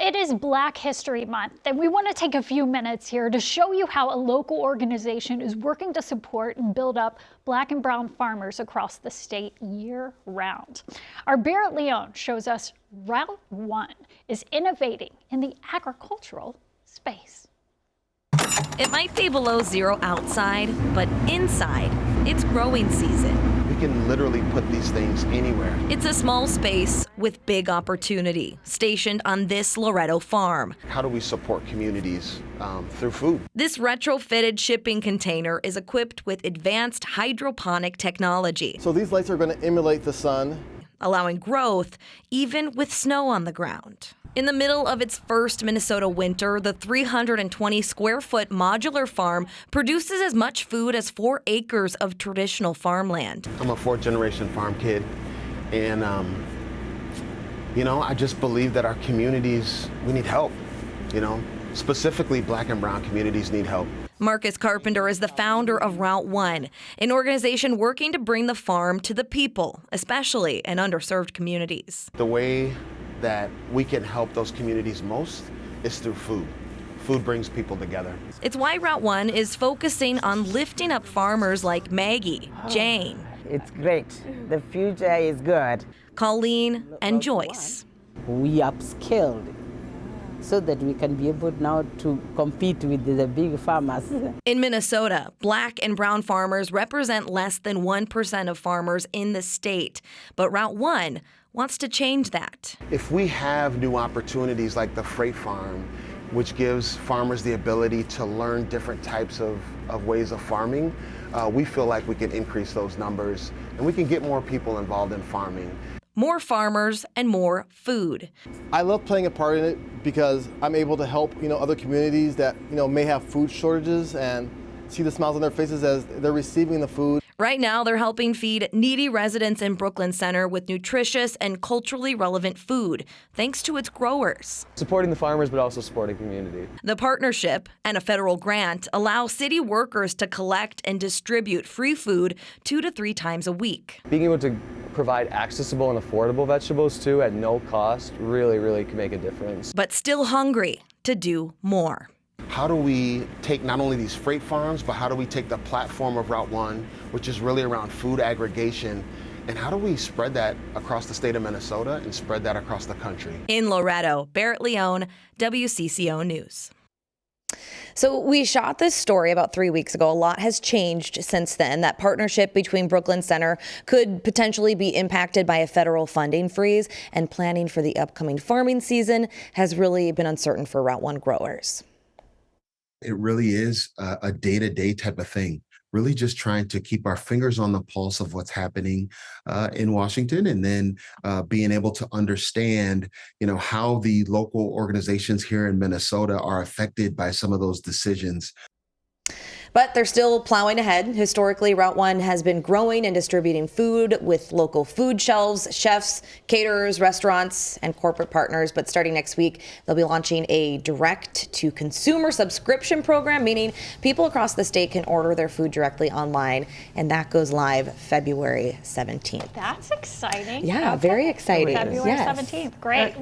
it is Black History Month, and we want to take a few minutes here to show you how a local organization is working to support and build up Black and brown farmers across the state year-round. Our Beret Leone shows us Route 1 is innovating in the agricultural space. It might be below zero outside, but inside, it's growing season. We can literally put these things anywhere. It's a small space with big opportunity, stationed on this Loretto farm. How do we support communities through food? This retrofitted shipping container is equipped with advanced hydroponic technology. So these lights are going to emulate the sun, allowing growth even with snow on the ground. In the middle of its first Minnesota winter, the 320-square-foot modular farm produces as much food as 4 acres of traditional farmland. I'm a fourth-generation farm kid, and I just believe that our communities, we need help. Specifically Black and brown communities need help. Marcus Carpenter is the founder of Route 1, an organization working to bring the farm to the people, especially in underserved communities. The way that we can help those communities most is through food. Food brings people together. It's why Route 1 is focusing on lifting up farmers like Maggie, Jane. It's great. The future is good. Colleen and Joyce. We upskilled so that we can be able now to compete with the big farmers. In Minnesota, Black and brown farmers represent less than 1% of farmers in the state. But Route 1 wants to change that. If we have new opportunities like the freight farm, which gives farmers the ability to learn different types of ways of farming, we feel like we can increase those numbers and we can get more people involved in farming. More farmers and more food. I love playing a part in it because I'm able to help other communities that may have food shortages and see the smiles on their faces as they're receiving the food. Right now, they're helping feed needy residents in Brooklyn Center with nutritious and culturally relevant food, thanks to its growers. Supporting the farmers, but also supporting community. The partnership and a federal grant allow city workers to collect and distribute free food 2 to 3 times a week. Being able to provide accessible and affordable vegetables, too, at no cost, really can make a difference. But still hungry to do more. How do we take not only these freight farms, but how do we take the platform of Route 1, which is really around food aggregation, and how do we spread that across the state of Minnesota and spread that across the country? In Loretto, Beret Leone, WCCO News. So we shot this story about 3 weeks ago. A lot has changed since then. That partnership between Brooklyn Center could potentially be impacted by a federal funding freeze, and planning for the upcoming farming season has really been uncertain for Route 1 growers. It really is a day-to-day type of thing, really just trying to keep our fingers on the pulse of what's happening in Washington, and then being able to understand, how the local organizations here in Minnesota are affected by some of those decisions. But they're still plowing ahead. Historically, Route 1 has been growing and distributing food with local food shelves, chefs, caterers, restaurants, and corporate partners. But starting next week, they'll be launching a direct-to-consumer subscription program, meaning people across the state can order their food directly online. And that goes live February 17th. That's exciting. Yeah, very exciting. February 17th. Great.